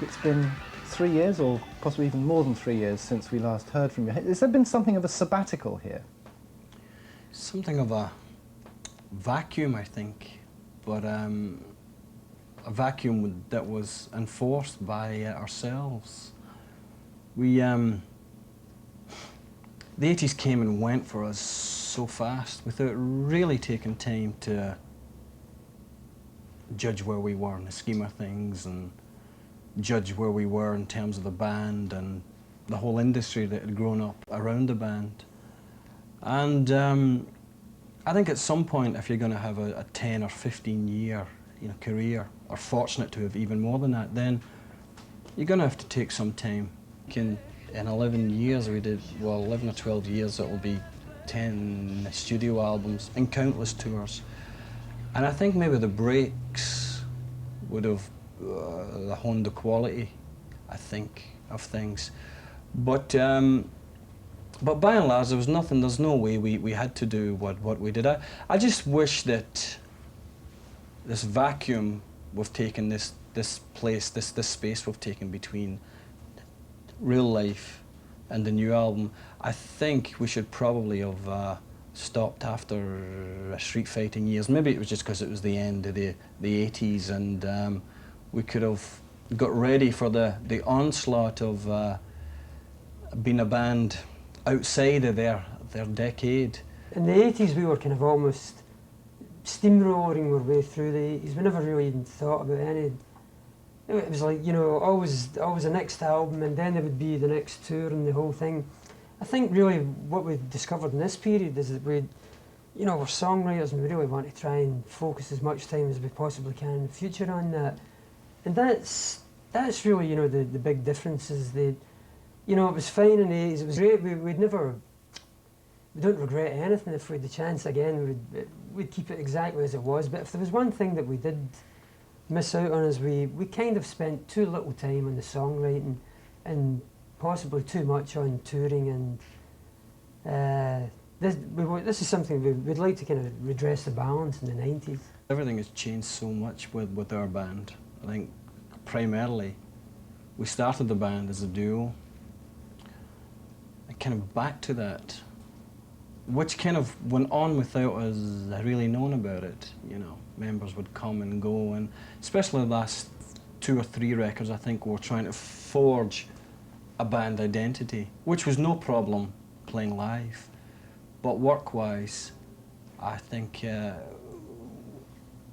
It's been 3 years, or possibly even more than 3 years, since we last heard from you. Has there been something of a sabbatical here? Something of a vacuum, I think, but a vacuum that was enforced by ourselves. The 80s came and went for us so fast without really taking time to judge where we were in the scheme of things and judge where we were in terms of the band and the whole industry that had grown up around the band. And I think at some point, if you're going to have a 10 or 15 year career, or fortunate to have even more than that, then you're going to have to take some time. In 11 years we did, well, 11 or 12 years, it will be 10 studio albums and countless tours. And I think maybe the breaks would have honed the quality, I think, of things. But by and large, there was nothing, there's no way we had to do what we did. I just wish that this vacuum we've taken, this place, this space we've taken between real life and the new album, I think we should probably have stopped after street fighting years. Maybe it was just because it was the end of the 80s, and we could have got ready for the onslaught of being a band outside of their decade. In the 80s we were kind of almost steamrolling our way through the 80s. We never really even thought about any. It was like, always the next album, and then it would be the next tour and the whole thing. I think really what we discovered in this period is that we're songwriters, and we really want to try and focus as much time as we possibly can in the future on that. And that's really, the big difference is that, it was fine in the 80s, it was great, we don't regret anything. If we had the chance again, we'd keep it exactly as it was. But if there was one thing that we did miss out on, is we kind of spent too little time on the songwriting and possibly too much on touring, and this is something we'd like to kind of redress the balance in the 90s. Everything has changed so much with our band. I think primarily we started the band as a duo, and kind of back to that, which kind of went on without us really knowing about it. Members would come and go, and especially the last 2 or 3 records, I think we were trying to forge a band identity, which was no problem playing live. But work-wise, I think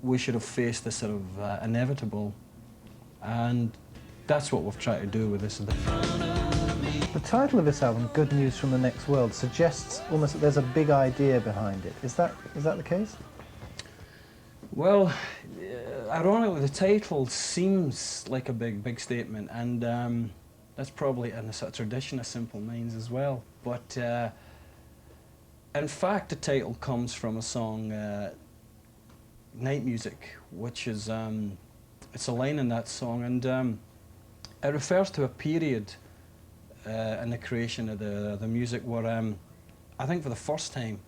we should have faced the sort of inevitable, and that's what we've tried to do with this. The title of this album, Good News from the Next World, suggests almost that there's a big idea behind it. Is that the case? Well, ironically, the title seems like a big statement, and that's probably in a sort of tradition of Simple Minds as well. But in fact, the title comes from a song, Night Music, which is it's a line in that song, and it refers to a period in the creation of the music where I think for the first time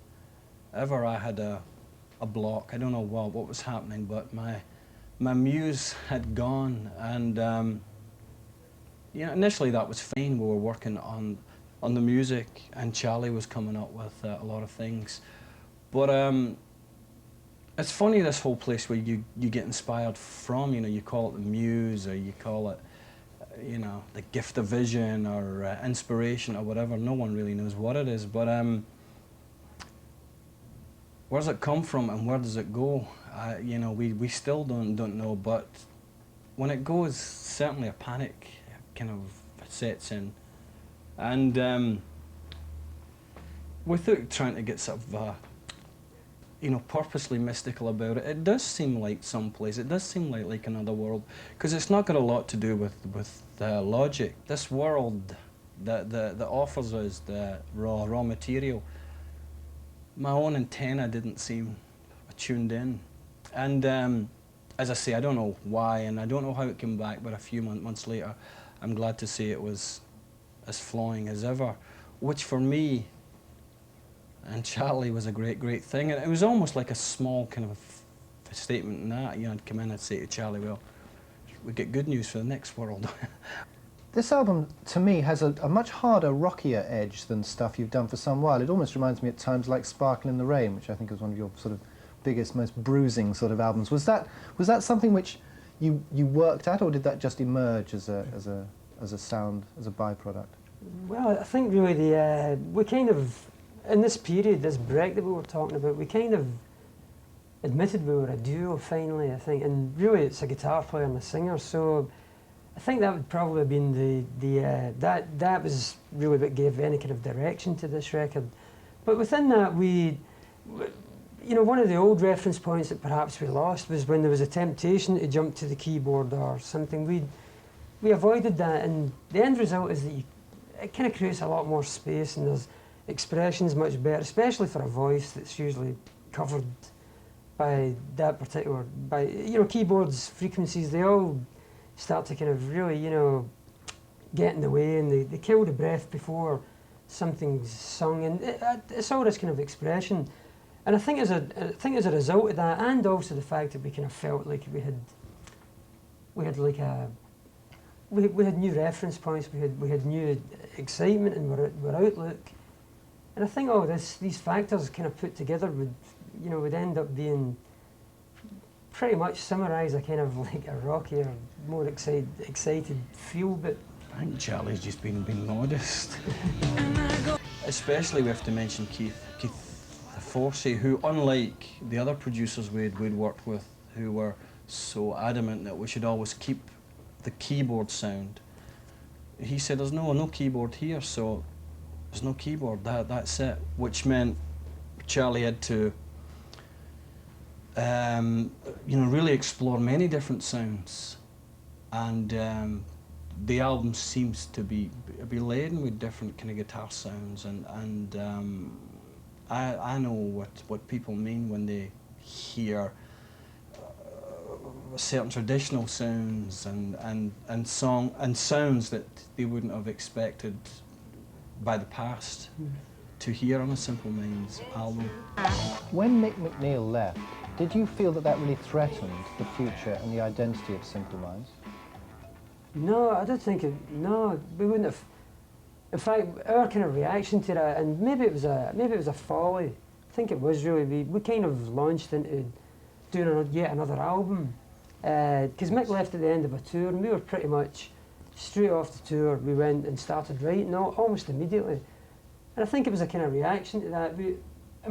ever I had a block. I don't know what was happening, but my muse had gone, and initially that was fine. We were working on the music, and Charlie was coming up with a lot of things. But it's funny, this whole place where you get inspired from. You call it the muse, or you call it the gift of vision, or inspiration, or whatever. No one really knows what it is, but where does it come from and where does it go? We still don't know, but when it goes, certainly a panic kind of sets in. And without trying to get sort of purposely mystical about it, it does seem like someplace, it does seem like another world, because it's not got a lot to do with logic. This world that offers us the raw material, my own antenna didn't seem tuned in. And as I say, I don't know why, and I don't know how it came back, but a few months later, I'm glad to say it was as flowing as ever, which for me and Charlie was a great thing. And it was almost like a small kind of statement in that. I'd come in and say to Charlie, well, we get good news for the next world. This album, to me, has a much harder, rockier edge than stuff you've done for some while. It almost reminds me at times like Sparkle in the Rain, which I think is one of your sort of biggest, most bruising sort of albums. Was that something which you worked at, or did that just emerge as a sound, as a byproduct? Well, I think really we kind of, in this period, this break that we were talking about, we kind of admitted we were a duo finally, I think, and really it's a guitar player and a singer, so I think that would probably have been that was really what gave any kind of direction to this record. But within that, you know, one of the old reference points that perhaps we lost was when there was a temptation to jump to the keyboard or something. We avoided that, and the end result is that it kind of creates a lot more space, and there's expressions much better, especially for a voice that's usually covered by that particular, you know, keyboards, frequencies, they all start to kind of really, you know, get in the way, and they kill the breath before something's sung, and it's all this kind of expression. And I think as a result of that, and also the fact that we kind of felt like we had new reference points, we had new excitement in our outlook, and I think these factors kind of put together would end up being pretty much summarise a kind of like a rockier, more excited feel. But I think Charlie's just been modest. Especially we have to mention Keith Forsey, who, unlike the other producers we'd worked with, who were so adamant that we should always keep the keyboard sound, he said there's no keyboard here, so there's no keyboard, that's it, which meant Charlie had to you know, really explore many different sounds, and the album seems to be laden with different kind of guitar sounds, and I know what people mean when they hear certain traditional sounds and sounds that they wouldn't have expected by the past to hear on a Simple Minds album. When Mick McNeil left, did you feel that really threatened the future and the identity of Simple Minds? no, I don't think no, we wouldn't have. In fact, our kind of reaction to that, and maybe it was a folly. I think it was really we kind of launched into doing yet another album, because Mick left at the end of a tour, and we were pretty much straight off the tour. We went and started writing almost immediately, and I think it was a kind of reaction to that.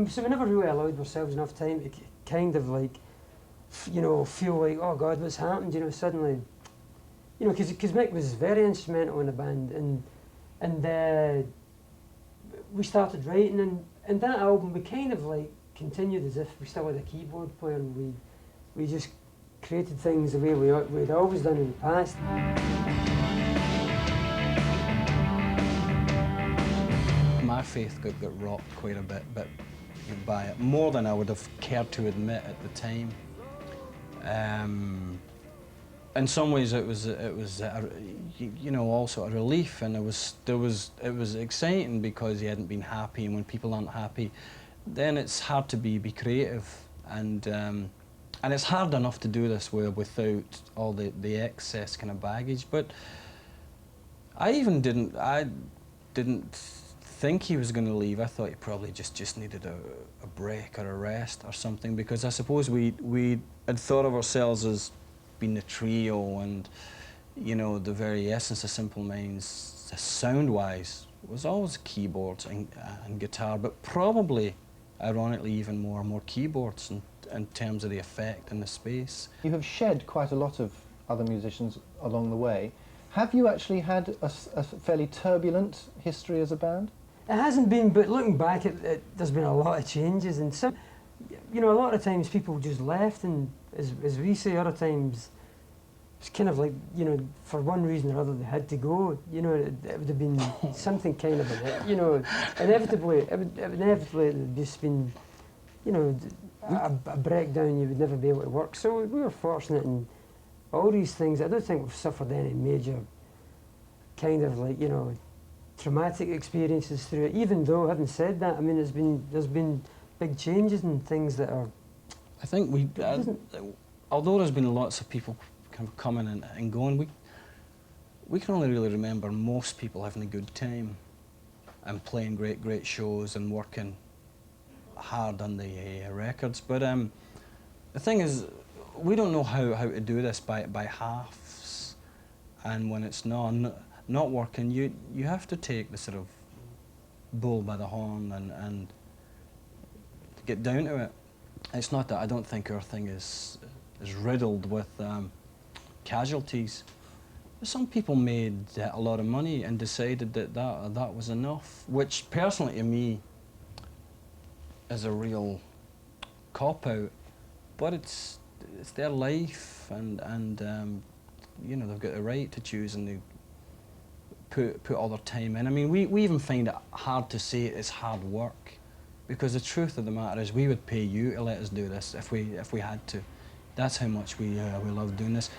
So we never really allowed ourselves enough time to kind of like, you know, feel like, oh God, what's happened? You know, suddenly, you know, because Mick was very instrumental in the band, and we started writing, and that album we kind of like continued as if we still had a keyboard player, and we just created things the way we'd always done in the past. My faith got rocked quite a bit by it, more than I would have cared to admit at the time. In some ways, it was you know, also a relief, and it was exciting because he hadn't been happy, and when people aren't happy, then it's hard to be creative, and it's hard enough to do this without all the excess kind of baggage. But I didn't think he was going to leave. I thought he probably just needed a break or a rest or something, because I suppose we had thought of ourselves as being the trio, and you know, the very essence of Simple Minds, sound-wise, was always keyboards and guitar, but probably, ironically, even more keyboards in terms of the effect and the space. You have shed quite a lot of other musicians along the way. Have you actually had a fairly turbulent history as a band? It hasn't been, but looking back, there's been a lot of changes, and some, you know, a lot of times people just left, and as we say, other times it's kind of like, you know, for one reason or other they had to go. You know, it would have been something kind of, you know, inevitably, it would have just been, you know, a breakdown. You would never be able to work. So we were fortunate in all these things. I don't think we've suffered any major kind of like, you know, traumatic experiences through it, even though, having said that, I mean, there's been big changes and things that are... I think although there's been lots of people kind of coming and going. We can only really remember most people having a good time and playing great shows and working hard on the records. But the thing is, we don't know how to do this by halves, and when it's not working, you have to take the sort of bull by the horn and get down to it. It's not that I don't think our thing is riddled with casualties. Some people made a lot of money and decided that was enough, which personally to me is a real cop-out. But it's their life, and you know, they've got the right to choose, and they put all their time in. I mean, we even find it hard to say it's hard work, because the truth of the matter is we would pay you to let us do this if we had to. That's how much we love doing this.